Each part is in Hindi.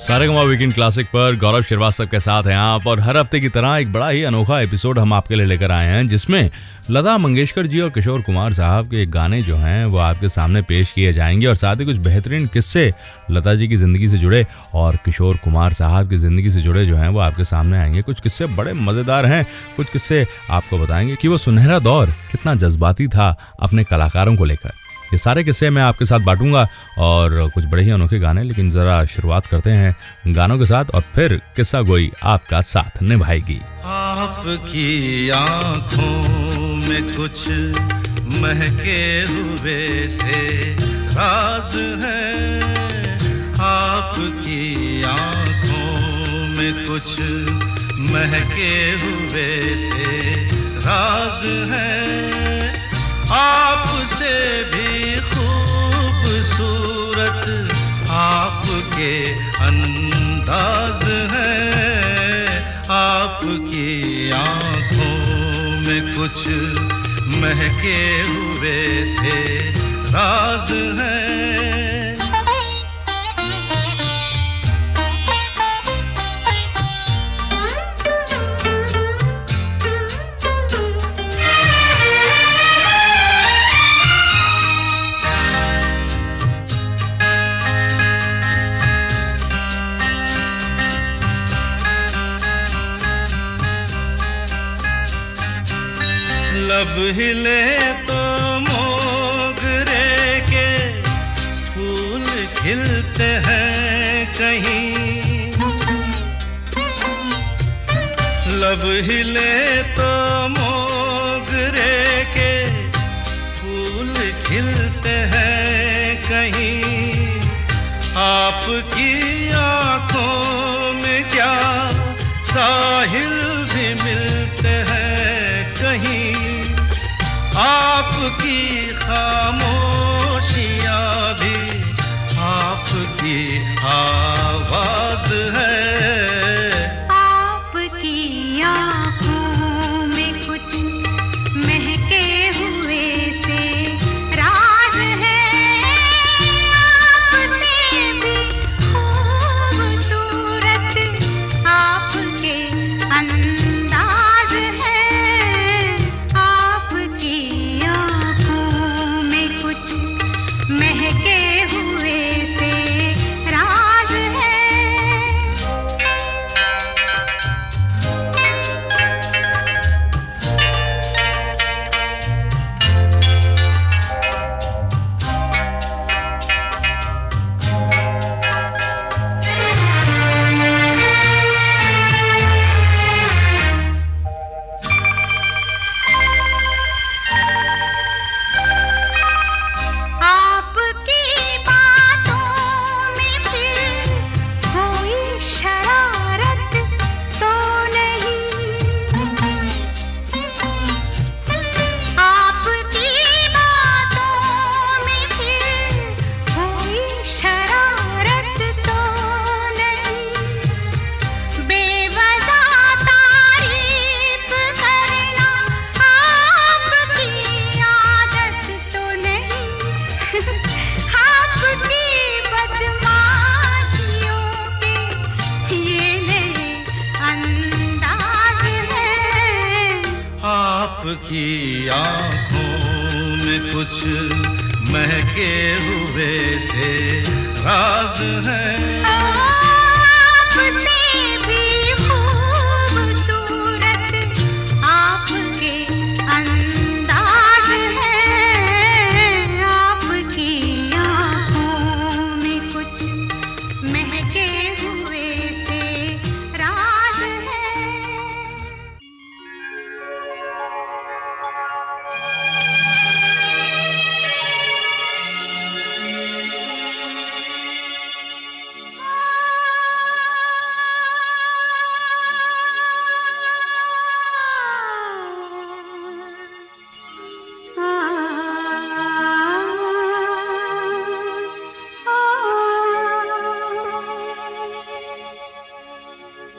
सारेगामा वीकेंड क्लासिक पर गौरव श्रीवास्तव के साथ हैं आप। और हर हफ्ते की तरह एक बड़ा ही अनोखा एपिसोड हम आपके लिए लेकर आए हैं, जिसमें लता मंगेशकर जी और किशोर कुमार साहब के गाने जो हैं वो आपके सामने पेश किए जाएंगे, और साथ ही कुछ बेहतरीन किस्से लता जी की ज़िंदगी से जुड़े और किशोर कुमार साहब की ज़िंदगी से जुड़े जो हैं वो आपके सामने आएंगे। कुछ किस्से बड़े मज़ेदार हैं, कुछ किस्से आपको बताएंगे कि वो सुनहरा दौर कितना जज्बाती था अपने कलाकारों को लेकर। ये सारे किस्से मैं आपके साथ बांटूंगा और कुछ बड़े ही अनोखे गाने, लेकिन ज़रा शुरुआत करते हैं गानों के साथ और फिर किस्सा गोई आपका साथ निभाएगी। आपकी आंखों में कुछ महके हुए से राज है, आपकी आंखों में कुछ महके हुए से राज है, आपसे भी खूबसूरत आपके अंदाज है, आपकी आंखों में कुछ महके हुए से राज है। लब हिले तो मोगरे के फूल खिलते हैं कहीं, लब हिले तो मोगरे के फूल खिलते हैं कहीं, आपकी आंखों में क्या साहिल भी मिलते हैं कहीं, आपकी खामोशियाँ भी आपकी आवाज है, आपकी आँखों में कुछ महके हुए से राज है, आपसे भी खूबसूरत आपके अंदाज है, आपकी आँखों में कुछ महके हुए से राज है। आपकी बातों में फिर कोई शरारत तो नहीं, आपकी बातों में फिर कोई शरारत तो नहीं, बेवजह तारीफ करना आपकी आदत तो नहीं, आपकी बदमाशियों के ये नए अंदाज है, आपकी आंखों में कुछ महके हुए से राज है, आपसे भी खूबसूरत आपके अंदाज है, आपकी आँखों में कुछ महके हुए से राज है।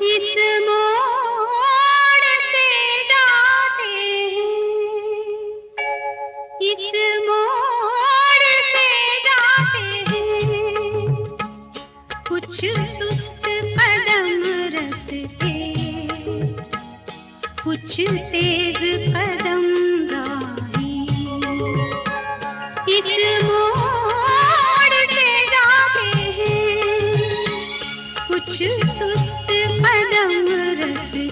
इस मोड़ से जाते हैं, इस मोड़ से जाते हैं, कुछ सुस्त कदम रस्ते, कुछ तेज कदम राही, इस मोड़ से जाते हैं कुछ सुस्त कदम रस्ते,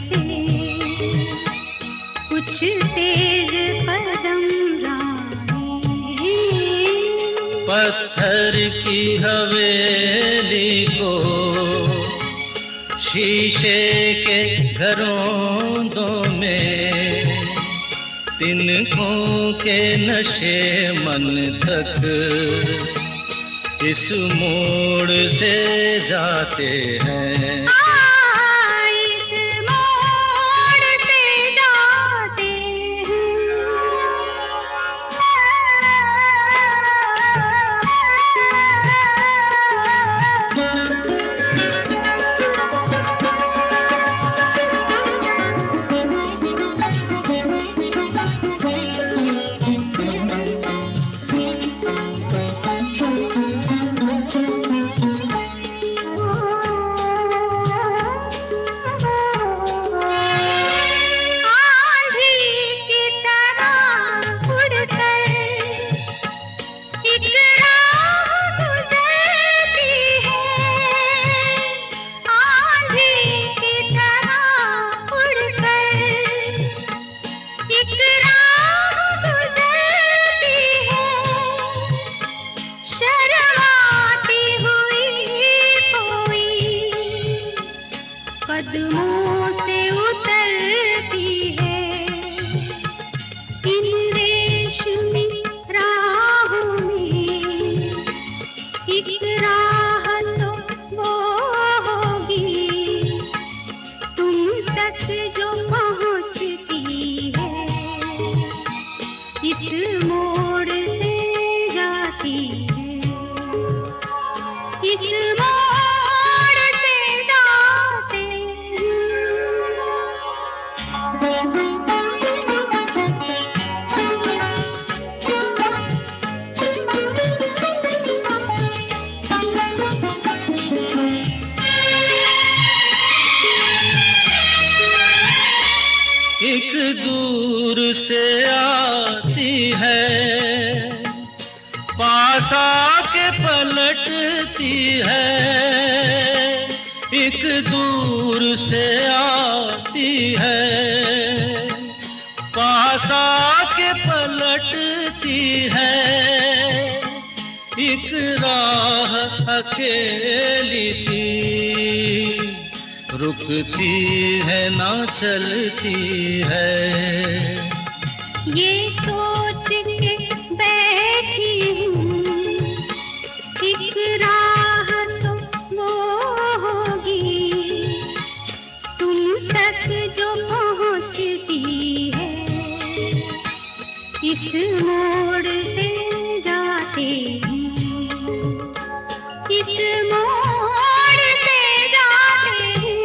कुछ तेज कदम राही। पत्थर की हवेली को शीशे के घरों में, तिनकों के नशे मन तक इस मोड़ से जाते हैं। इस मोड़ से जाते कदमों से उतरती है इन रेशमी राहों में, एक राह तो वो होगी तुम तक जो पहुंचती है, इस मोड़ से जाती है, इस मोड़ से जाते एक दूर से आती है, पास आके पलटती है, एक दूर से आती है, पास आके पलटती है, एक राह अकेली सी रुकती है ना चलती है। ये सोच के बैठी हूँ एक राह तो वो होगी तुम तक जो पहुँचती है, इस मोड़ से जाते हैं, इस मोड़ से जाते हैं,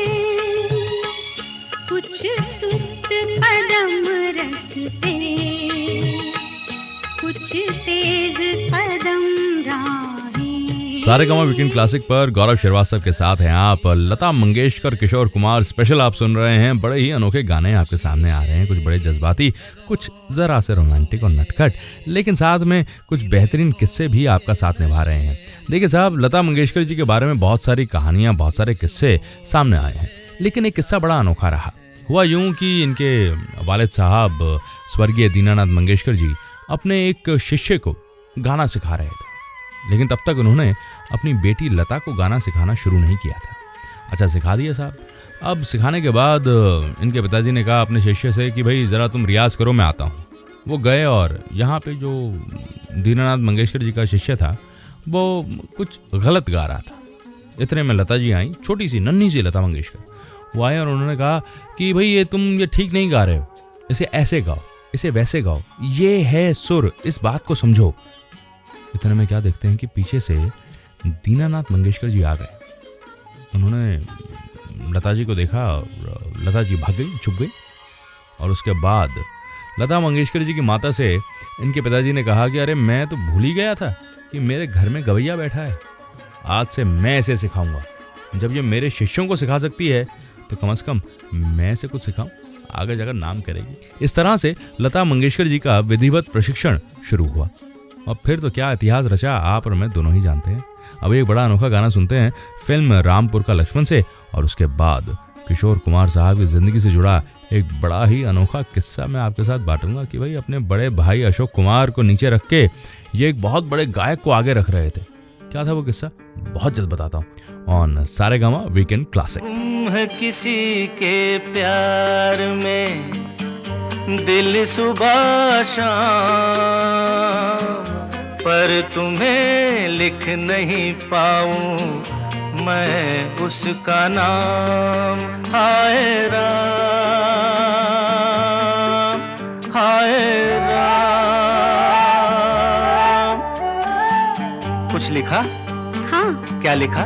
कुछ सुस्त कदम रस्ते, कुछ तेज कदम राहें। सारेगामा वीकेंड क्लासिक पर गौरव श्रीवास्तव के साथ हैं आप। लता मंगेशकर, किशोर कुमार स्पेशल आप सुन रहे हैं। बड़े ही अनोखे गाने आपके सामने आ रहे हैं, कुछ बड़े जज्बाती, कुछ जरा से रोमांटिक और नटखट, लेकिन साथ में कुछ बेहतरीन किस्से भी आपका साथ निभा रहे हैं। देखिए साहब, लता मंगेशकर जी के बारे में बहुत सारी कहानियां, बहुत सारे किस्से सामने आए हैं, लेकिन एक किस्सा बड़ा अनोखा रहा। हुआ यूं कि इनके वालिद साहब स्वर्गीय दीनानाथ मंगेशकर जी अपने एक शिष्य को गाना सिखा रहे थे, लेकिन तब तक उन्होंने अपनी बेटी लता को गाना सिखाना शुरू नहीं किया था। अच्छा, सिखा दिया साहब। अब सिखाने के बाद इनके पिताजी ने कहा अपने शिष्य से कि भाई ज़रा तुम रियाज़ करो, मैं आता हूँ। वो गए और यहाँ पे जो दीनानाथ मंगेशकर जी का शिष्य था वो कुछ गलत गा रहा था। इतने में लता जी आई, छोटी सी नन्ही सी लता मंगेशकर। वो आए और उन्होंने कहा कि भाई तुम ये ठीक नहीं गा रहे हो, इसे ऐसे गाओ, इसे वैसे गाओ, ये है सुर, इस बात को समझो। इतने में क्या देखते हैं कि पीछे से दीनानाथ मंगेशकर जी आ गए। उन्होंने लता जी को देखा, लता जी भाग गई, छुप गई। और उसके बाद लता मंगेशकर जी की माता से इनके पिताजी ने कहा कि अरे मैं तो भूल ही गया था कि मेरे घर में गवैया बैठा है, आज से मैं इसे सिखाऊंगा। जब ये मेरे शिष्यों को सिखा सकती है तो कम से कम मैं इसे कुछ सिखाऊं, आगे जाकर नाम करेगी। इस तरह से लता मंगेशकर जी का विधिवत प्रशिक्षण शुरू हुआ और फिर तो क्या इतिहास रचा आप और मैं दोनों ही जानते हैं। अब एक बड़ा अनोखा गाना सुनते हैं फिल्म रामपुर का लक्ष्मण से, और उसके बाद किशोर कुमार साहब की जिंदगी से जुड़ा एक बड़ा ही अनोखा किस्सा मैं आपके साथ बांटूंगा कि भाई अपने बड़े भाई अशोक कुमार को नीचे रख के ये एक बहुत बड़े गायक को आगे रख रहे थे। क्या था वो किस्सा, बहुत जल्द बताता हूँ ऑन सारेगामा वीकेंड क्लासिक। तुम है किसी के प्यार में दिल सुबह शाम, पर तुम्हें लिख नहीं पाऊं मैं उसका नाम। हाय राम, हाय राम। कुछ लिखा? हाँ। क्या लिखा?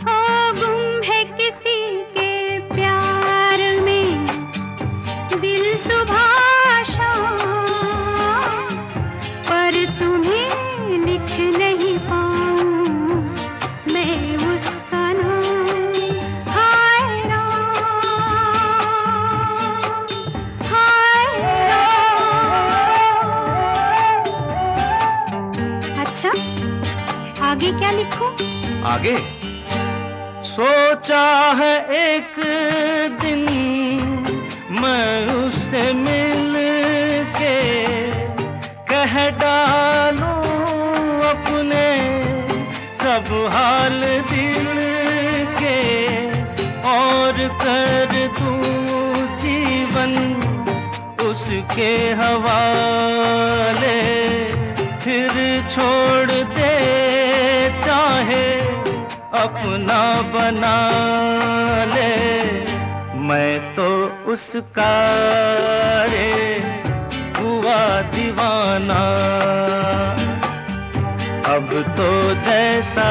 हो गुम है किसी के प्यार में दिल सुबह शाम, पर तुम्हें लिख नहीं पाऊं मैं उसका नाम। हाय राम, हाय राम। अच्छा, आगे क्या लिखूं? आगे सोचा है एक दिन मैं उससे मिल के कह डालूं अपने सब हाल दिल के, और कर दूं जीवन उसके हवाले, फिर छोड़ दे चाहे अपना बना ले। मैं तो उसका रे हुआ दीवाना, अब तो जैसा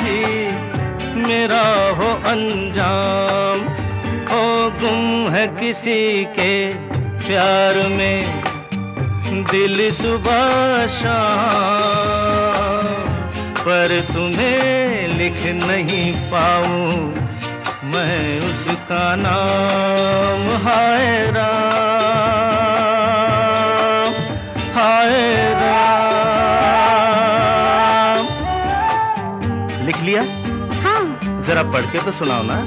भी मेरा हो अंजाम। हो गुम है किसी के प्यार में दिल सुबह शाम, पर तुम्हें लिख नहीं पाऊं मैं उसका नाम। हाय राम, हाय राम। लिख लिया? हाँ। जरा पढ़ के तो सुनाओ ना।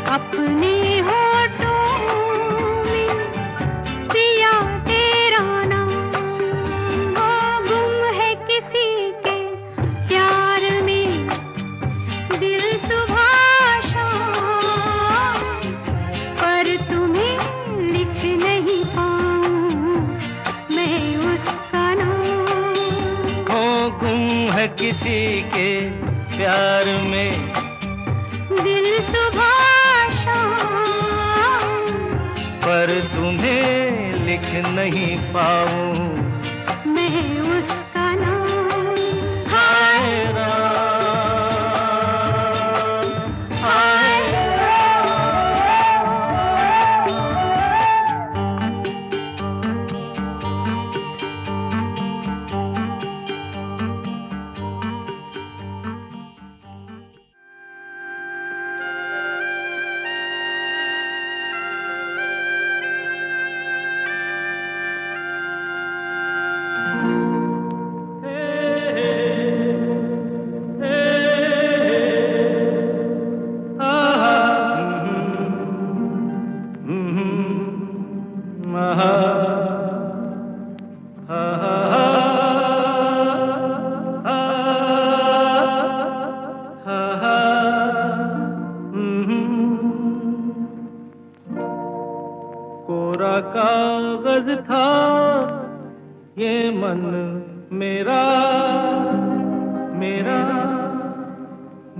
अपने होठों में पिया तेरा नाम। वो गुम है किसी के प्यार में दिल सुबह शाम, पर तुम्हें लिख नहीं पाऊं मैं उसका नाम। वो गुम है किसी के प्यार में दिल सुबह पर तुम्हें लिख नहीं पाऊं मैं उसका नाम। हाय राम, हाय राम।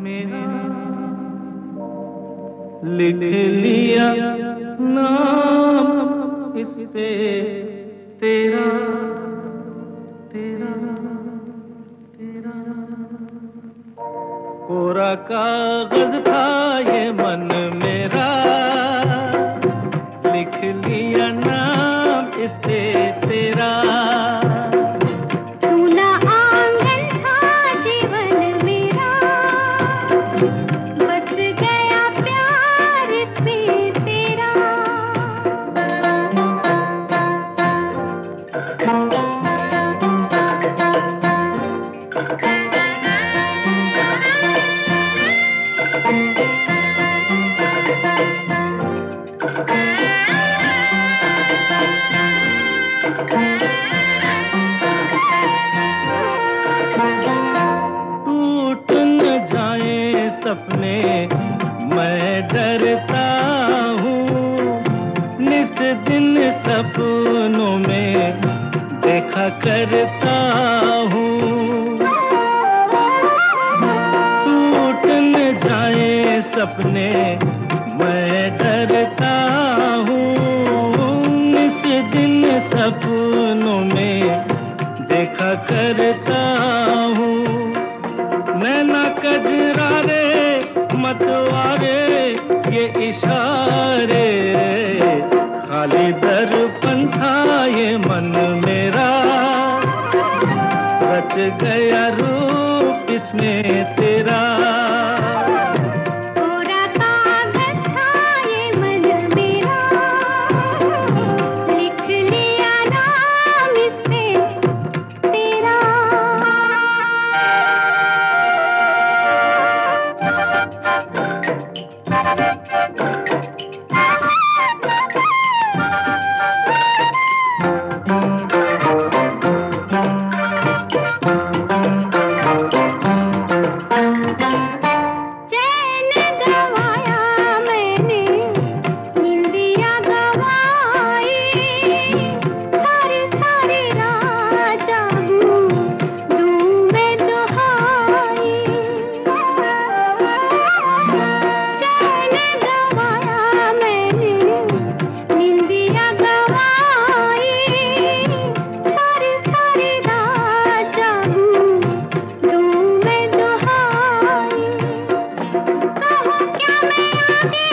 मेरा लिख लिया नाम इस पे तेरा तेरा तेरा। कोरा कागज था ये मन मेरा, लिख लिया नाम इस पे तेरा। सूना आंगन था जीवन मेरा, बस गया प्यार इसमें तेरा। टूट न जाए सपने मैं डरता हूँ, निस दिन सपनों में देखा करता हूँ। टूट न जाए सपने मैं डरता हूँ, निस दिन सपनों में देखा करता हूँ। नैना कजरारे मतवारे ये इशारे, खाली दर्पण था ये मन मेरा। रच गया रूप इसमें तेरा। कोरा कागज था ये मन मेरा, लिख लिया नाम इसमें तेरा। चैन गवाया मैंने, निंदिया गवाई, सारी सारी रात जागूं दूं मैं दुहाई। चैन गवाया मैंने, निंदिया गवाई, सारी सारी रात जागूं दूं मैं दुहाई। कहो क्या मैं आगे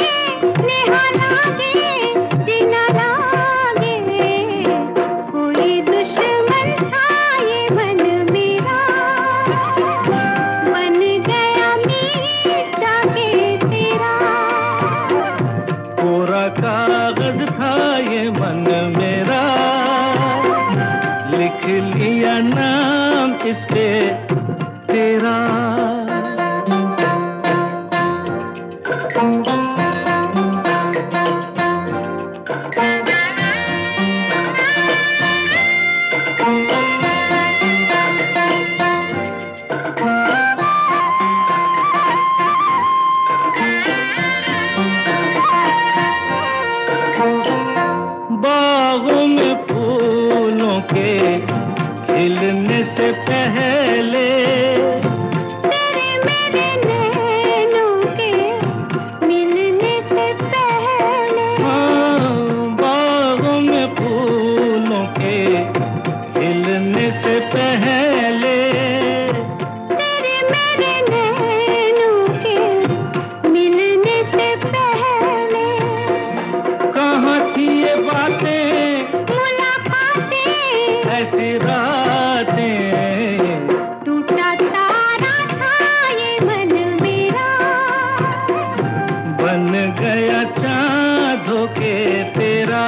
नेहा लागे जीना लागे, कोई दुश्मन था ये मन मेरा, बन गया मीत जाके तेरा। कोरा कागज था ये मन मेरा, लिख लिया नाम इस पे तेरा। बागों में फूलों के खिलने से पहले, तेरे मेरे नैनों के मिलने से पहले, हाँ, बागों में फूलों के खिलने से पहले, तेरे मेरे नैनों के मिलने से पहले, कहाँ थी ये बातें मुलाकातें ऐसी रातें। टूटा तारा था ये मन मेरा, बन गया चाँद होके तेरा।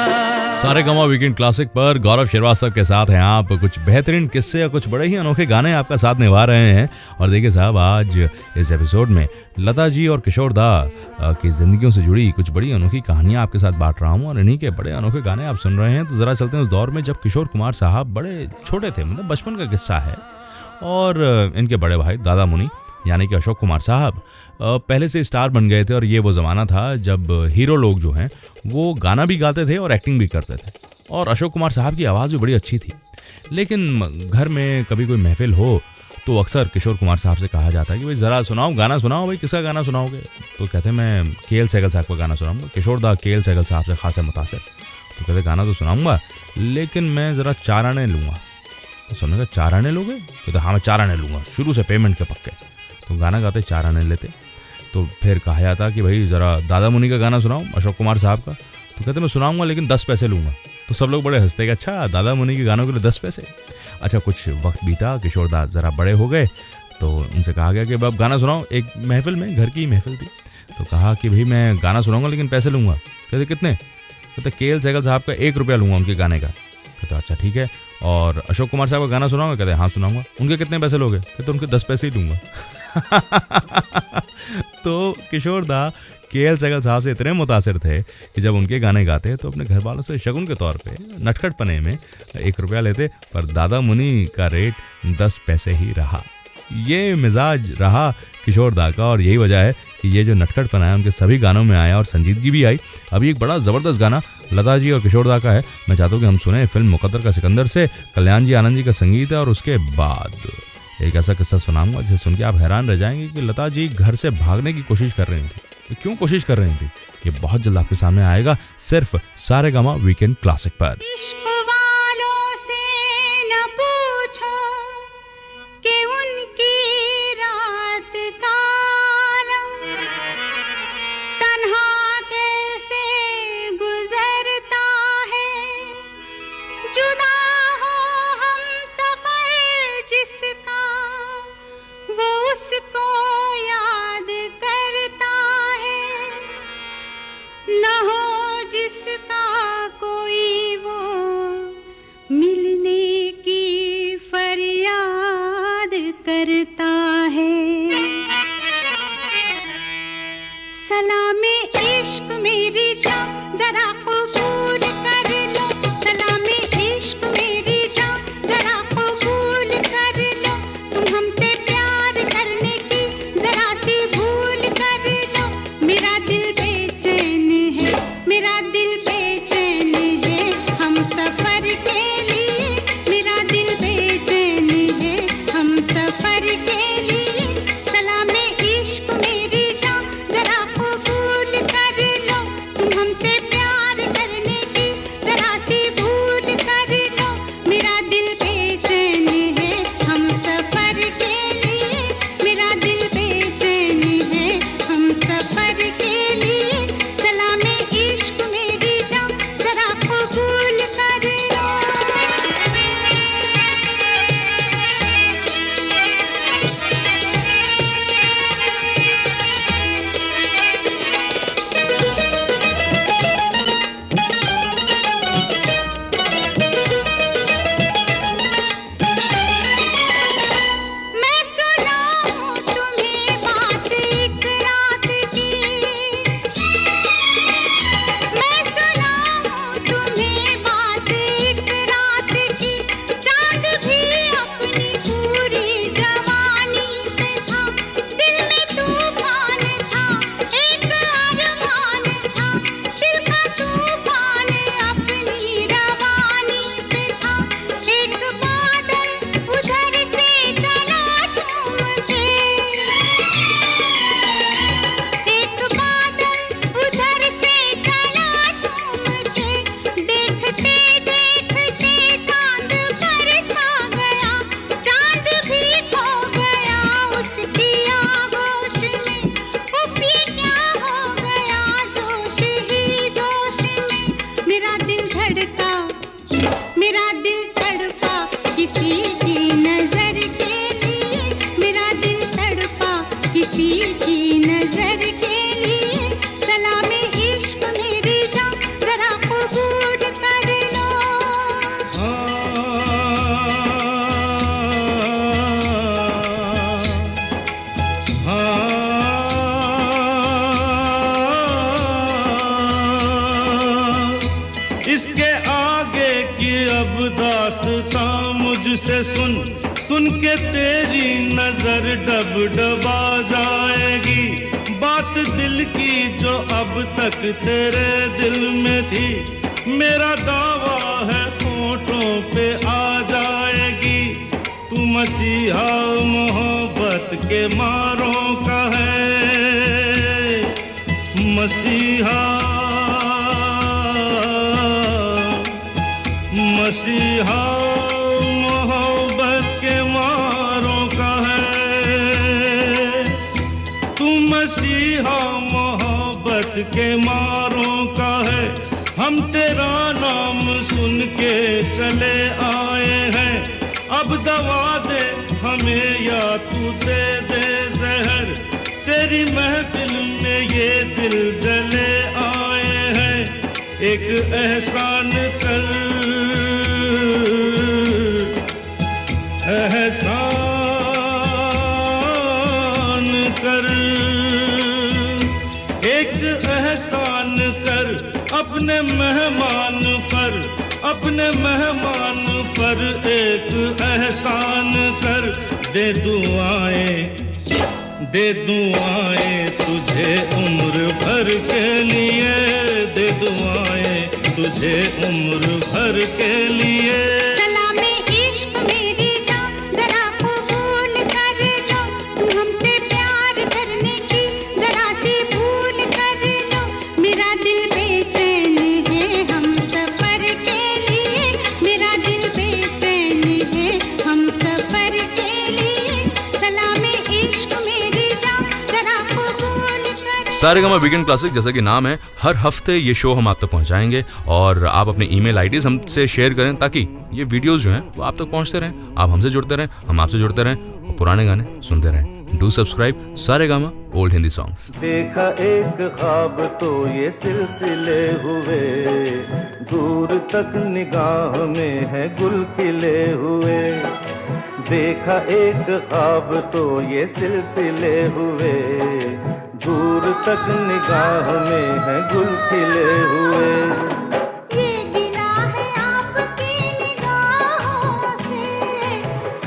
सारेगामा वीकेंड क्लासिक पर गौरव श्रीवास्तव के साथ हैं आप। कुछ बेहतरीन किस्से और कुछ बड़े ही अनोखे गाने आपका साथ निभा रहे हैं। और देखिए साहब, आज इस एपिसोड में लता जी और किशोर दा की जिंदगियों से जुड़ी कुछ बड़ी अनोखी कहानियां आपके साथ बांट रहा हूं, और इन्हीं के बड़े अनोखे गाने आप सुन रहे हैं। तो जरा चलते हैं उस दौर में जब किशोर कुमार साहब बड़े छोटे थे, मतलब बचपन का किस्सा है। और इनके बड़े भाई दादा मुनि यानी कि अशोक कुमार साहब पहले से स्टार बन गए थे। और ये वो ज़माना था जब हीरो लोग जो हैं वो गाना भी गाते थे और एक्टिंग भी करते थे। और अशोक कुमार साहब की आवाज़ भी बड़ी अच्छी थी। लेकिन घर में कभी कोई महफिल हो तो अक्सर किशोर कुमार साहब से कहा जाता है कि भाई ज़रा सुनाओ, गाना सुनाओ भाई, किसका गाना सुनाओगे? तो कहते हैं मैं के.एल. सहगल साहब का गाना सुनाऊंगा। किशोर दा के.एल. सहगल साहब से खासा मुतासिर, तो कहते गाना तो सुनाऊंगा लेकिन मैं ज़रा 4 आने लूँगा। तो सबने कहा 4 आने लोगे? कहते हाँ मैं 4 आने लूँगा, शुरू से पेमेंट के पक्के। तो गाना गाते 4 आने लेते। तो फिर कहा जाता कि भाई ज़रा दादा मुनि का गाना सुनाओ, अशोक कुमार साहब का। तो कहते मैं सुनाऊंगा लेकिन 10 पैसे लूँगा। तो सब लोग बड़े हंसते कि अच्छा दादा मुनि के गानों के लिए 10 पैसे। अच्छा कुछ वक्त बीता, किशोर दा ज़रा बड़े हो गए तो उनसे कहा गया कि अब गाना सुनाओ। एक महफिल में, घर की महफिल थी, तो कहा कि भाई मैं गाना सुनाऊंगा लेकिन पैसे लूँगा। कहते कितने? कहते के.एल. सहगल साहब का 1 रुपया लूँगा उनके गाने का। कहते अच्छा ठीक है। और अशोक कुमार साहब का गाना सुनाऊंगा? कहते हाँ सुनाऊंगा। उनके कितने पैसे लोगे? कहते उनके 10 पैसे ही लूँगा। तो किशोर दा के.एल. सहगल साहब से इतने मुतासिर थे कि जब उनके गाने गाते तो अपने घर वालों से शगुन के तौर पे नटखट पने में 1 रुपया लेते, पर दादा मुनि का रेट 10 पैसे ही रहा। ये मिजाज रहा किशोर दा का और यही वजह है कि ये जो नटखट पना है उनके सभी गानों में आया और संजीदगी भी आई। अभी एक बड़ा ज़बरदस्त गाना लता जी और किशोर दा का है, मैं चाहता हूँ कि हम सुने। फिल्म मुकद्दर का सिकंदर से कल्याण जी आनंद जी का संगीत है और उसके बाद एक ऐसा किस्सा सुनाऊंगा जिसे सुन के आप हैरान रह जाएंगे कि लता जी घर से भागने की कोशिश कर रही थी। तो क्यों कोशिश कर रही थी ये बहुत जल्द आपके सामने आएगा, सिर्फ सारेगामा वीकेंड क्लासिक पर। इश्क वालों से न पूछो कि उनकी रात का आलम तन्हा कैसे गुजरता है, जुदा हो हम सफर जिसका वो उसको याद करता है, न हो जिसका कोई वो मिलने की फरियाद करता है। सलामे इश्क मेरी जान जरा कबूल कर लो, सलामे इश्क मेरी जान जरा कबूल कर लो, तुम हमसे प्यार करने की जरा सी भूल कर लो। मेरा दिल बेचैन है, मेरा दिल बेचैन है हम सफर के लिए, मेरा दिल बेचैन है हम सफर के लिए। सलामे इश्क मेरी जान जरा कबूल कर लो, तुम हमसे प्यार करने की जरा सी भूल कर लो। मेरा दिल बेचैन है हम सफर के लिए, मेरा दिल बेचैन है हम सफर के लिए। सलामे इश्क मेरी जान जरा कबूल कर लो। मैं सुनाऊं तुम्हें बात एक रात की, मैं सुनाऊं तुम्हें बात एक रात की। चांद भी अपनी पूरी जवानी पे था, दिल में तूफान था, एक अरमान था, दिल का तूफान अपनी रवानी पे था। एक बादल उधर से चला झूम के, एक बादल उधर से चला झूम के, देखते देखते चांद पर छा गया, चांद भी खो गया उसकी आगोश में। उफ ये क्या हो गया जोश ही जोश में, मेरा दिल धड़का, मेरा दिल तड़पा किसी की नजर के लिए, मेरा दिल तड़पा किसी की नजर के लिए। सलामे इश्क मेरी जान जरा कबूल कर लो। इसके आगे की अब दास्तां मुझसे सुन, सुन के तेरी नजर डब डबा जाएगी। बात दिल की जो अब तक तेरे दिल में थी, मेरा दावा है होठों पे आ जाएगी। तू मसीहा मोहब्बत के मारों का है, मसीहा मसीहा मोहब्बत के मारों का है। तू मसीहा मोहब्बत के मारों का है। हम तेरा नाम सुन के चले आए हैं, अब दवा दे हमें या तू दे दे जहर। तेरी महफिल में ये दिल जले आए हैं, एक एहसान कर, एहसान कर, एक एहसान कर अपने मेहमान पर, अपने मेहमान पर एक एहसान कर। दे दुआएं तुझे उम्र भर के लिए, दे दुआएं तुझे उम्र भर के लिए। सलामे इश्क मेरी जान जरा कबूल कर लो, तुम हमसे प्यार करने की जरा सी भूल कर लो। मेरा दिल बेचैन है हम सफर के लिए, मेरा दिल बेचैन है हम सफर के लिए। सलामे इश्क मेरी जान जरा कबूल कर। सारेगामा वीकेंड क्लासिक जैसा कि नाम है, हर हफ्ते ये शो हम आप तक पहुंचाएंगे और आप अपनी ईमेल आईडीज हमसे शेयर करें ताकि ये वीडियोस जो हैं वो आप तक पहुंचते रहें, आप हमसे जुड़ते रहें, हम आपसे जुड़ते रहें और पुराने गाने सुनते रहें। Do subscribe Saregama old Hindi songs. देखा एक ख्वाब तो ये सिलसिले हुए, दूर तक निगाह में है गुल खिले हुए। देखा एक ख्वाब तो ये सिलसिले हुए, दूर तक निगाह में है गुल खिले हुए। ये गिला है आपकी निगाहों से,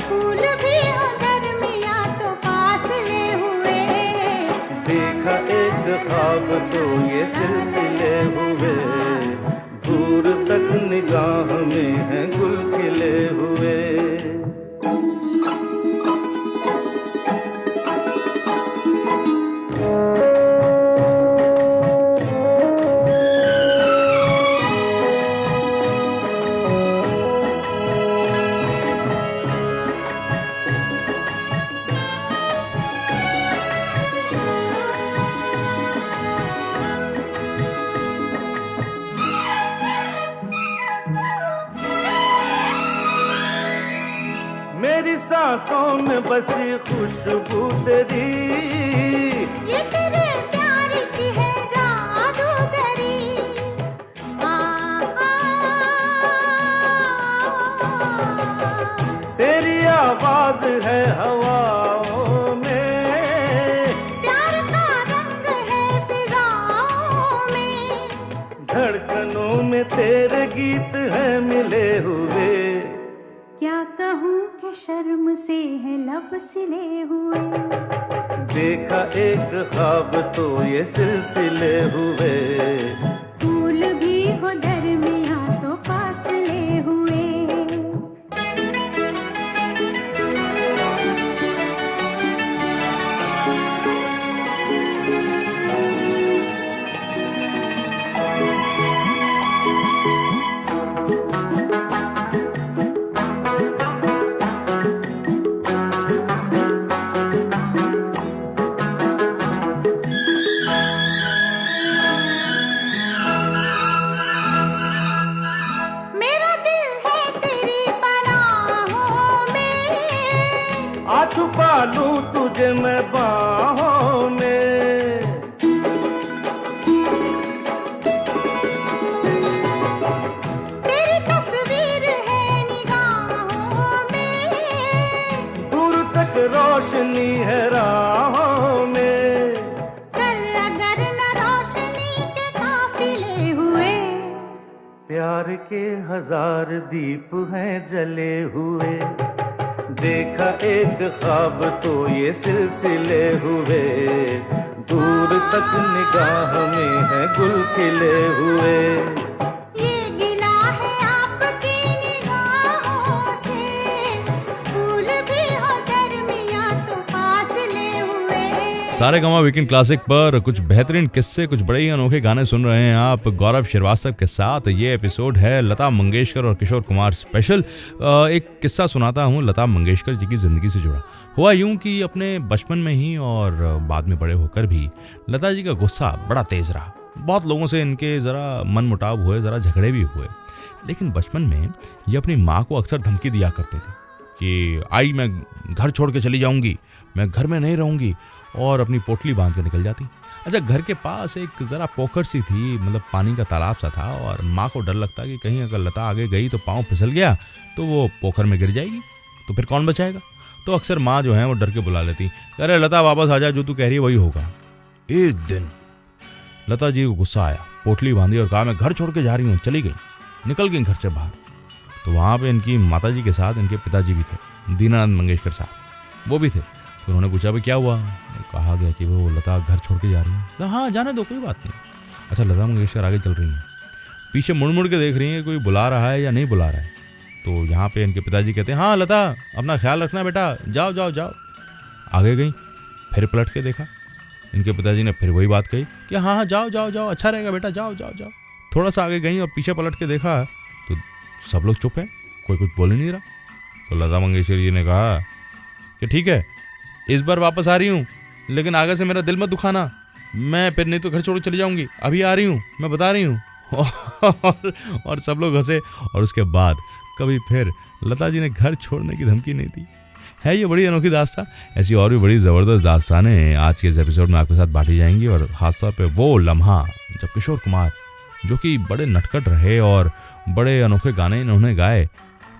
फूल भी हो दरमियां तो फासले हुए। देखा एक ख्वाब तो ये सिलसिले हुए, दूर तक निगाह में है गुल खिले हुए। मेरी सांसों में बसी खुशबू तेरी, ये तेरे प्यार की है जादूगरी। तेरी आवाज है हवाओं में, प्यार का रंग है फिजाओं में। धड़कनों में तेरे गीत हैं मिले हुए। क्या कहूँ कि शर्म से है लब सिले हुए। देखा एक ख्वाब तो ये सिलसिले हुए, फूल भी हो दरमियां तो फासले हुए। छुपा लूं तुझे मैं बाहों में, तेरी तस्वीर है निगाहों में, दूर तक रोशनी है राहों में। कल अगर न रोशनी के काफिले हुए, प्यार के 1000 दीप हैं जले हुए। देखा एक ख्वाब तो ये सिलसिले हुए, दूर तक निगाह में है गुल खिले हुए। ये गिला है आपकी निगाहों से, फूल भी सारेगामा वीकेंड क्लासिक पर कुछ बेहतरीन किस्से, कुछ बड़े ही अनोखे गाने सुन रहे हैं आप गौरव श्रीवास्तव के साथ। ये एपिसोड है लता मंगेशकर और किशोर कुमार स्पेशल। एक किस्सा सुनाता हूँ लता मंगेशकर जी की ज़िंदगी से जुड़ा। हुआ यूं कि अपने बचपन में ही और बाद में बड़े होकर भी लता जी का गुस्सा बड़ा तेज़ रहा। बहुत लोगों से इनके ज़रा मन मुटाव हुए, ज़रा झगड़े भी हुए। लेकिन बचपन में ये अपनी माँ को अक्सर धमकी दिया करते थे कि आई मैं घर छोड़ के चली जाऊँगी, मैं घर में नहीं रहूँगी, और अपनी पोटली बांध के निकल जाती। अच्छा, घर के पास एक ज़रा पोखर सी थी, मतलब पानी का तालाब सा था, और माँ को डर लगता कि कहीं अगर लता आगे गई तो पाँव फिसल गया तो वो पोखर में गिर जाएगी, तो फिर कौन बचाएगा। तो अक्सर माँ जो है वो डर के बुला लेती, अरे लता वापस आ जा, जो तू कह रही है वही होगा। एक दिन लता जी को गुस्सा आया, पोटली बांधी और कहा मैं घर छोड़ के जा रही हूँ। चली गई, निकल गई घर से बाहर। तो वहाँ पर इनकी माता जी के साथ इनके पिताजी भी थे, दीनानंद मंगेशकर साहब, वो भी थे। तो उन्होंने पूछा भाई क्या हुआ। कहा गया कि वो लता घर छोड़ के जा रही है। हाँ जाने दो, कोई बात नहीं। अच्छा, लता मंगेशकर आगे चल रही हैं, पीछे मुड़ मुड़ के देख रही हैं कोई बुला रहा है या नहीं बुला रहा है। तो यहाँ पे इनके पिताजी कहते हैं हाँ लता अपना ख्याल रखना बेटा, जाओ जाओ जाओ। आगे गई, फिर पलट के देखा, इनके पिताजी ने फिर वही बात कही कि हाँ हाँ जाओ जाओ जाओ, अच्छा रहेगा बेटा, जाओ जाओ जाओ। थोड़ा सा आगे गई और पीछे पलट के देखा तो सब लोग चुप हैं, कोई कुछ बोल ही नहीं रहा। तो लता मंगेशकर जी ने कहा कि ठीक है, इस बार वापस आ रही हूँ, लेकिन आगे से मेरा दिल मत दुखाना, मैं फिर नहीं तो घर छोड़ के चली जाऊंगी, अभी आ रही हूँ, मैं बता रही हूँ। और सब लोग हंसे। और उसके बाद कभी फिर लता जी ने घर छोड़ने की धमकी नहीं दी। है ये बड़ी अनोखी दास्तान। ऐसी और भी बड़ी ज़बरदस्त दास्तानें आज के इस एपिसोड में आपके साथ बांटी जाएंगी, और ख़ासतौर पे वो लम्हा जब किशोर कुमार, जो कि बड़े नटखट रहे और बड़े अनोखे गाने इन्होंने गाए,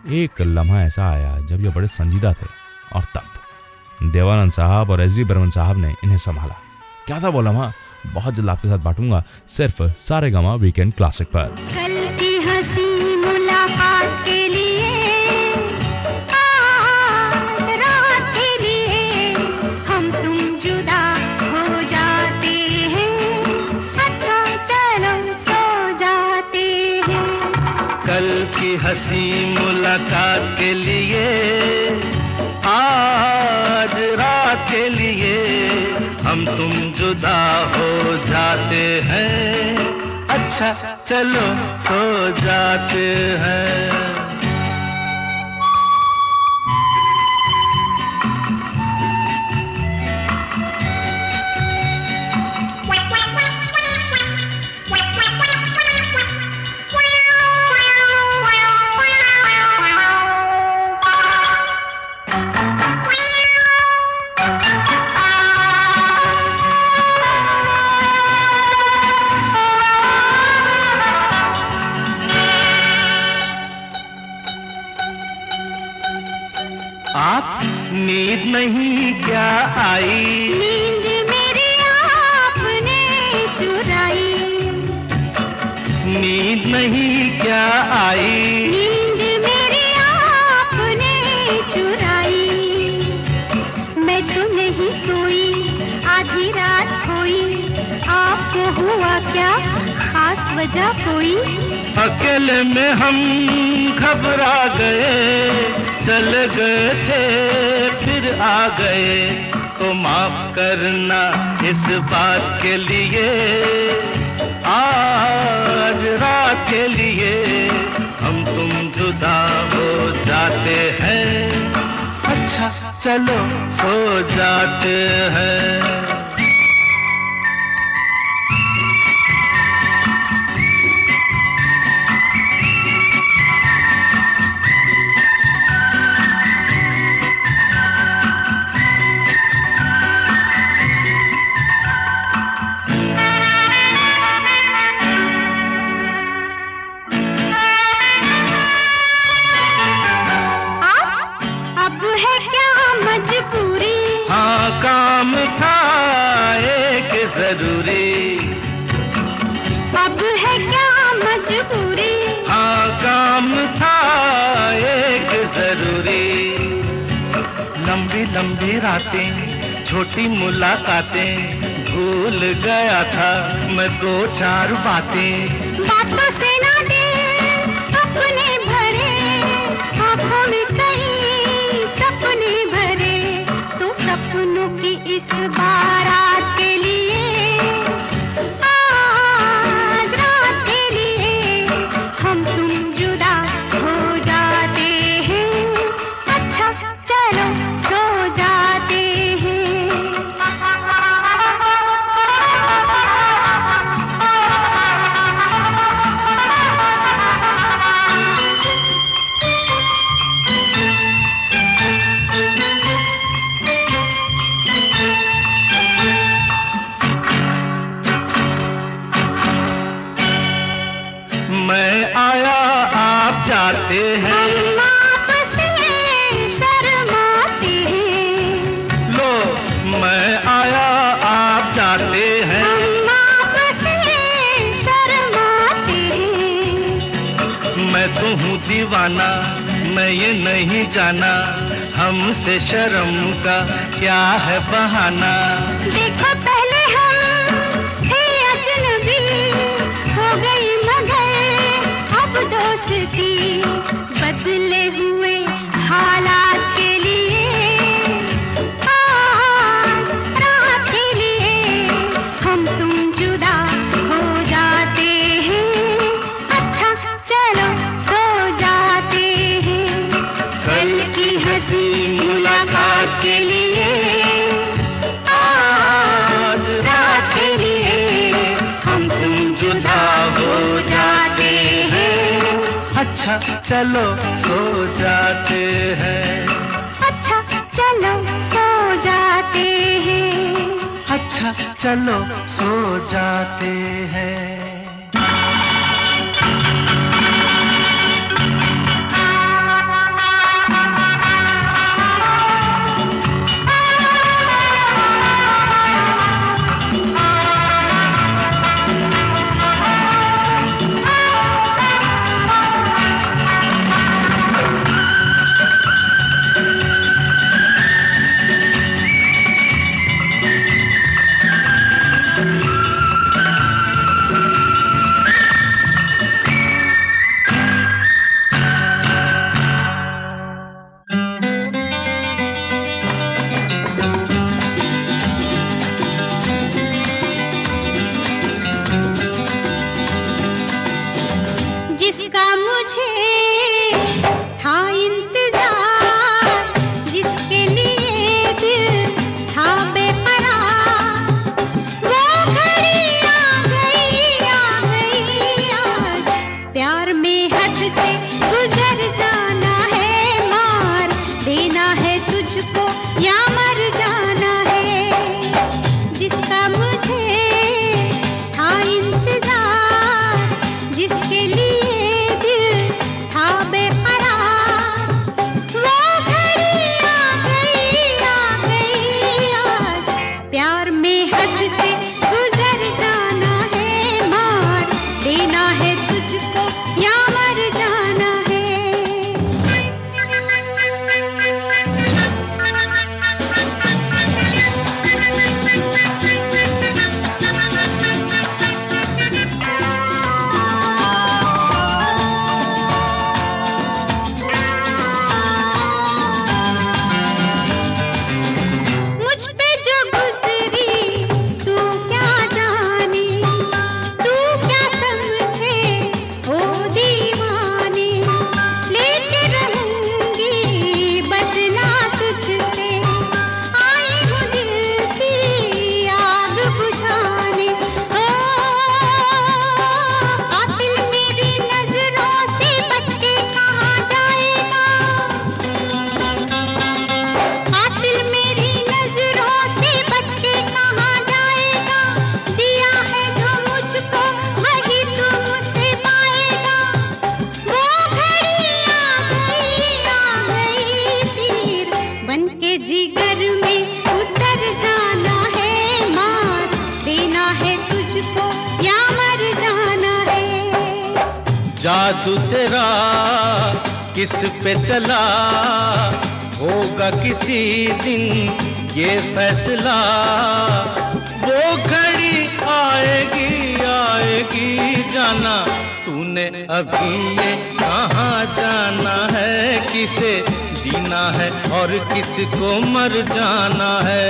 एक लम्हा ऐसा आया जब ये बड़े संजीदा थे, और तब देवानंद साहब और एस.डी. बर्मन साहब ने इन्हें संभाला। क्या था वो लम्हा, बहुत जल्द आपके साथ बांटूंगा, सिर्फ सारेगामा वीकेंड क्लासिक पर। कल की हंसी मुलाकात के लिए, आज रात के लिए हम तुम जुदा हो जाते हैं, अच्छा चलो सो जाते हैं। कल की हंसी मुलाकात के लिए, आज रात के लिए हम तुम जुदा हो जाते हैं, अच्छा चलो सो जाते हैं। आप नींद नहीं क्या आई, नींद मेरी आपने चुराई, नींद नहीं क्या आई, नींद मेरी आपने चुराई। मैं तो नहीं सोई, आधी रात खोई, आपको हुआ क्या खास वजह कोई। अकेले में हम घबरा गए, चल गए थे फिर आ गए, तो माफ करना इस बात के लिए, आज रात के लिए हम तुम जुदा हो जाते हैं, अच्छा चलो सो जाते हैं। काम था एक जरूरी, अब है क्या मजबूरी। हाँ काम था एक जरूरी। लंबी लंबी रातें, छोटी मुलाकातें, भूल गया था मैं दो चार बातें। बातों से ना दे अपने भरे, आँखों में कई सपने भरे, तो सपनों की इस बार दीवाना, मैं ये नहीं जाना हमसे शर्म का क्या है बहाना। देखो पहले हम थे अजनबी, हो गई मगर अब दोस्ती, बदले हुए हालात के लिए, रात के लिए हम तुम जुदा हो जाते हैं। अच्छा चलो सो जाते हैं, कल की हंसी मुलाकात के लिए, आज रात के लिए हम तुम जुदा हो जाते हैं। अच्छा चलो सो जाते हैं, अच्छा चलो सो जाते हैं, अच्छा चलो सो जाते हैं। जिसका मुझे था इंतजार, जिसके लिए दिल था बेकरार, वो घड़ी आ गई आज, प्यार में हद से गुजर जाना है, मार देना है तुझको या मर जाना है। जिसका मुझे था इंतजार, जिसके लिए जादू तेरा किस पे चला, होगा किसी दिन ये फैसला। वो घड़ी आएगी जाना, तूने अभी ये कहाँ जाना है, किसे जीना है और किसको मर जाना है।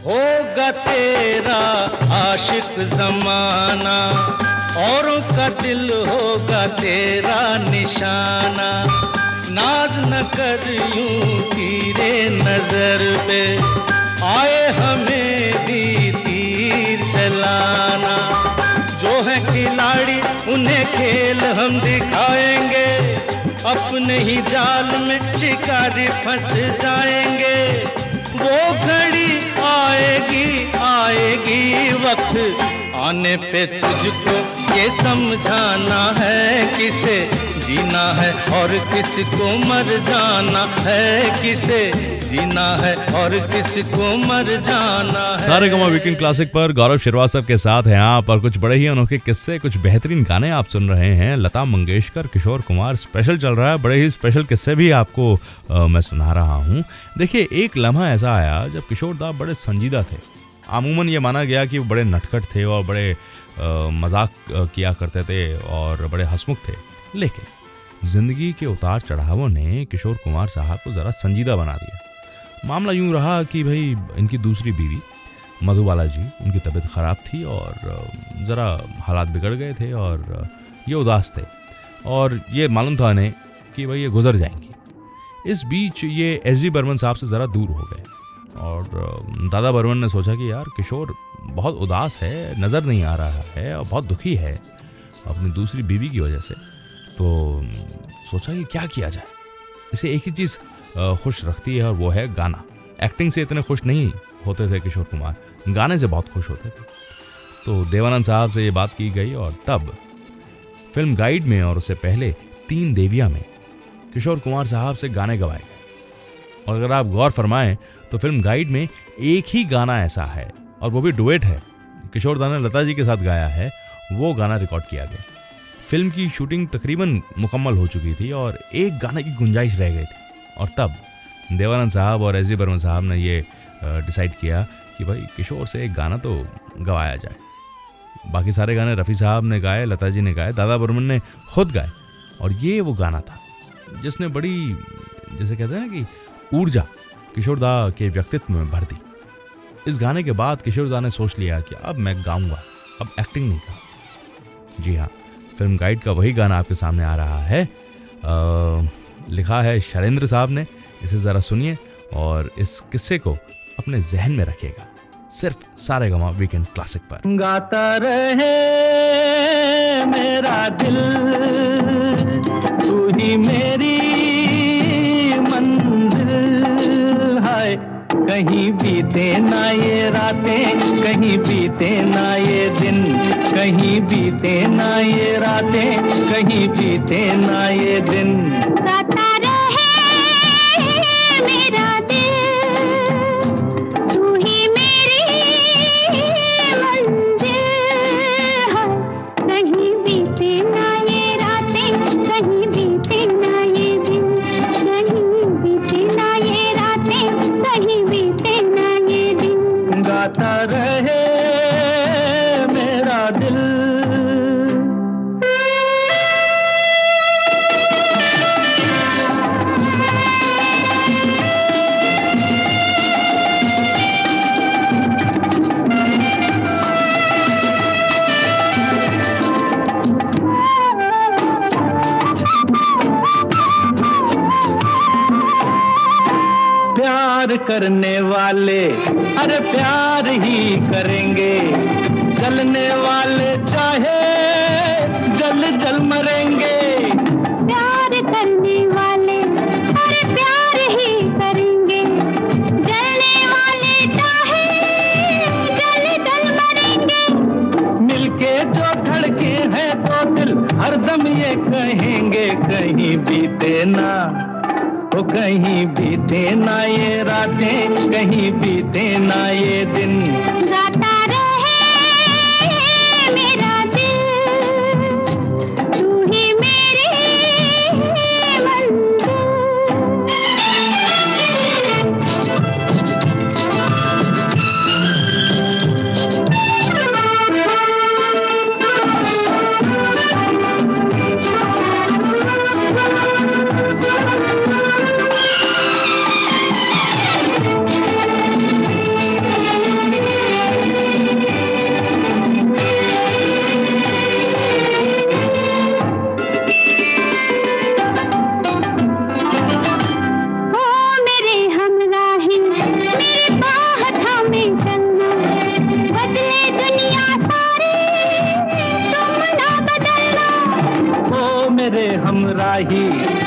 होगा तेरा आशिक जमाना, औरों का दिल होगा तेरा निशाना। नाज न कर यूं तीरे नजर पे, आए हमें भी तीर चलाना। जो है खिलाड़ी उन्हें खेल हम दिखाएंगे, अपने ही जाल में शिकारी फंस जाएंगे। वो घड़ी आए आएगी आएगी वक्त आने पे तुझको ये समझाना है किसे जीना है और किसको मर जाना है, किसे जीना है और किसको मर जाना है। सारेगामा वीकेंड क्लासिक पर गौरव श्रीवास्तव के साथ हैं आप, और कुछ बड़े ही अनोखे किस्से, कुछ बेहतरीन गाने आप सुन रहे हैं। लता मंगेशकर, किशोर कुमार स्पेशल चल रहा है। बड़े ही स्पेशल किस्से भी आपको मैं सुना रहा हूँ। देखिए, एक लम्हा ऐसा आया जब किशोर दा बड़े संजीदा थे। अमूमन ये माना गया कि वो बड़े नटखट थे और बड़े मजाक किया करते थे और बड़े हंसमुख थे, लेकिन जिंदगी के उतार चढ़ावों ने किशोर कुमार साहब को ज़रा संजीदा बना दिया। मामला यूं रहा कि भाई इनकी दूसरी बीवी मधुबाला जी, उनकी तबीयत ख़राब थी और ज़रा हालात बिगड़ गए थे और ये उदास थे और ये मालूम था इन्हें कि भाई ये गुजर जाएंगी। इस बीच ये एस.डी. बर्मन साहब से ज़रा दूर हो गए और दादा बर्मन ने सोचा कि यार किशोर बहुत उदास है, नज़र नहीं आ रहा है और बहुत दुखी है अपनी दूसरी बीवी की वजह से। तो सोचा कि क्या किया जाए। इसे एक ही चीज़ खुश रखती है और वो है गाना। एक्टिंग से इतने खुश नहीं होते थे किशोर कुमार, गाने से बहुत खुश होते थे। तो देवानंद साहब से ये बात की गई और तब फिल्म गाइड में और उससे पहले 3 देवियाँ में किशोर कुमार साहब से गाने गवाए गए। और अगर आप गौर फरमाएं तो फिल्म गाइड में एक ही गाना ऐसा है और वो भी डुएट है, किशोर दा ने लता जी के साथ गाया है, वो गाना रिकॉर्ड किया गया। फिल्म की शूटिंग तकरीबन मुकम्मल हो चुकी थी और एक गाने की गुंजाइश रह गई थी और तब देवानंद साहब और एस.डी. बर्मन साहब ने ये डिसाइड किया कि भाई किशोर से एक गाना तो गवाया जाए। बाकी सारे गाने रफ़ी साहब ने गाए, लता जी ने गाए, दादा बर्मन ने खुद गाए और ये वो गाना था जिसने बड़ी, जैसे कहते हैं ना कि ऊर्जा किशोर दा के व्यक्तित्व में भर दी। इस गाने के बाद किशोर दा ने सोच लिया कि अब मैं गाऊंगा, अब एक्टिंग नहीं करूंगा। जी हाँ, फिल्म गाइड का वही गाना आपके सामने आ रहा है। लिखा है शैलेंद्र साहब ने। इसे ज़रा सुनिए और इस किस्से को अपने जहन में रखिएगा, सिर्फ सारेगामा वीकेंड क्लासिक पर। गाता रहे मेरा दिल, तू ही मेरी मंजिल है। कहीं बीते ना ये रातें, कहीं बीते ना ये दिन, कहीं बीते ना ये रातें, कहीं बीते ना ये दिन। गाता रहे मेरा दिल, तू ही मेरी मंजिल है। कहीं बीते ना ये रातें, कहीं बीते ना ये दिन, कहीं बीते ना ये रातें, कहीं बीते ना ये दिन। गाता रहे मेरा दिल। प्यार करने वाले अरे प्यार ही करेंगे, जलने वाले चाहे जल जल मरेंगे। प्यार करने वाले अरे प्यार ही करेंगे, जलने वाले चाहे जल जल मरेंगे। मिलके जो धड़के हैं तो दिल हरदम ये कहेंगे, कहीं बीते ना, ओ कहीं बीते ना ये रातें, कहीं बीते ना ये दिन। गाता रहे मेरा दिल, तू ही मेरी मंजिल।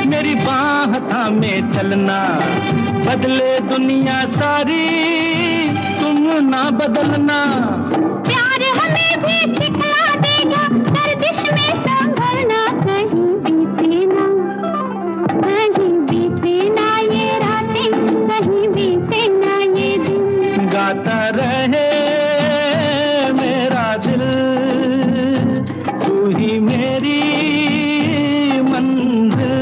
मेरी बाह थामे चलना, बदले दुनिया सारी तुम ना बदलना। प्यार हमें भी सिखला देगा, गर्दिश में संभलना। कहीं बीते ना ये रातें, कहीं बीते ना ये दिन। गाता रहे मेरा दिल, तू ही मेरी मंजिल।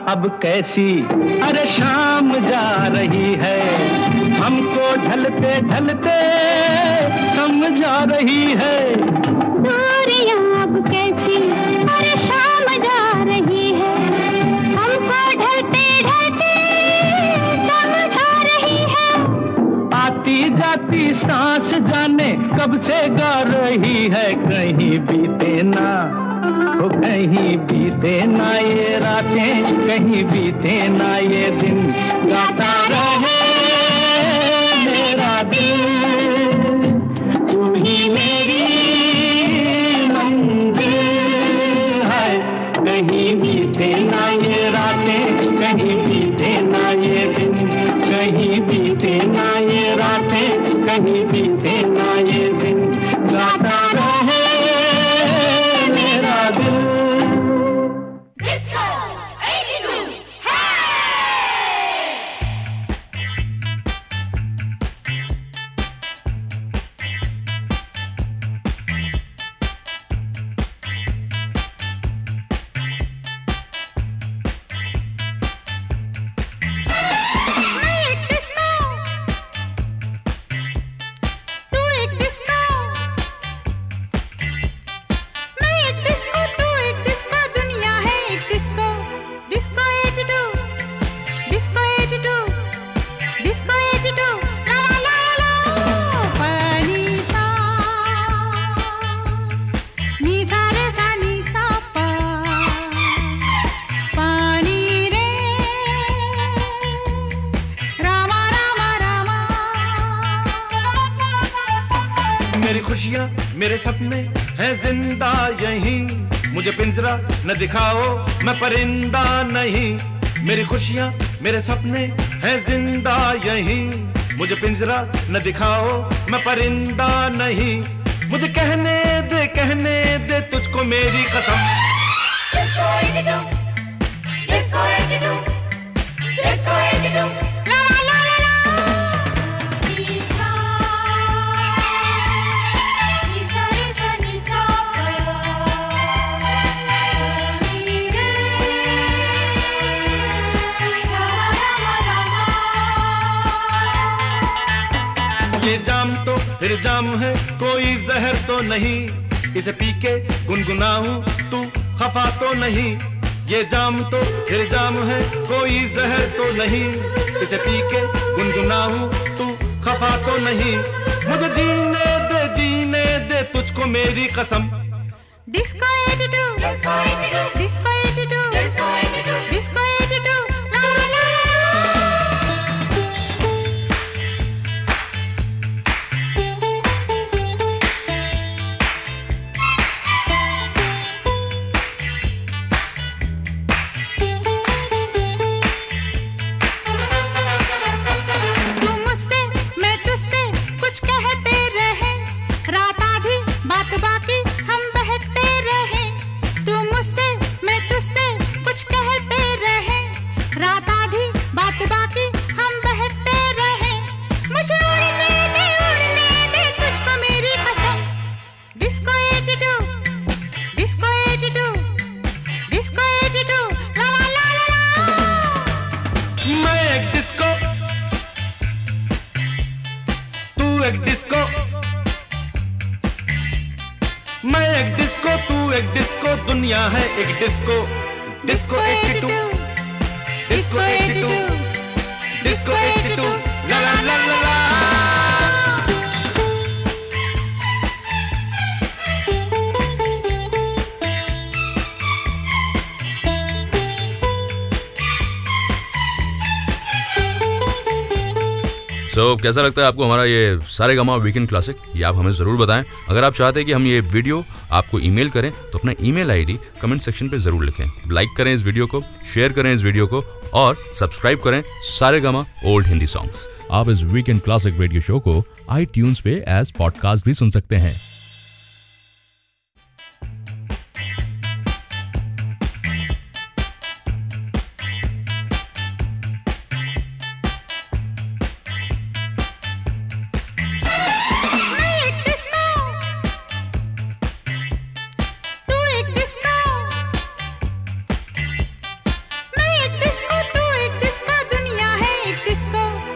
अब कैसी अरे शाम जा रही है, हमको ढलते ढलते समझा रही है। दूरियां अब कैसी अरे शाम जा रही है, हमको ढलते ढलते समझा रही है। आती जाती सांस जाने कब से गा रही है, कहीं बीते ना कहीं बीते ना ये रातें, कहीं बीते ना ये दिन। गाता रहे मेरा दिल, तू ही मेरी मंजिल है। कहीं बीते ना ये रातें, कहीं बीते ना ये दिन। कहीं बीते ना ये रातें, कहीं बीते ना ये दिन। गाता रहे मेरा दिल। मेरी खुशियाँ मेरे सपने हैं जिंदा यहीं, मुझे पिंजरा न दिखाओ मैं परिंदा नहीं। मेरी खुशियाँ मेरे सपने हैं जिंदा यहीं, मुझे पिंजरा न दिखाओ मैं परिंदा नहीं। मुझे कहने दे तुझको मेरी कसम। ये जाम तो फिर जाम है, कोई जहर तो नहीं, इसे पी के गुनगुनाऊं तू खफा तो नहीं। ये जाम तो फिर जाम है, कोई जहर तो नहीं, इसे पी के गुनगुनाऊं तू खफा तो नहीं। मुझे जीने दे तुझको मेरी कसम। Disco attitude, disco attitude, disco attitude, disco attitude, disco attitude. ला ला ला डिस्को, मैं एक डिस्को, तू एक डिस्को, दुनिया है एक डिस्को। डिस्को 82, डिस्को 82, डिस्को 82, ला ला ला ला ला। सो कैसा लगता है आपको हमारा ये सारेगामा वीकेंड क्लासिक, ये आप हमें ज़रूर बताएं। अगर आप चाहते हैं कि हम ये वीडियो आपको ईमेल करें तो अपना ईमेल आईडी कमेंट सेक्शन पे ज़रूर लिखें। लाइक करें इस वीडियो को, शेयर करें इस वीडियो को और सब्सक्राइब करें सारेगामा ओल्ड हिंदी सॉन्ग्स। आप इस वीकेंड क्लासिक रेडियो शो को iTunes पे एज पॉडकास्ट भी सुन सकते हैं।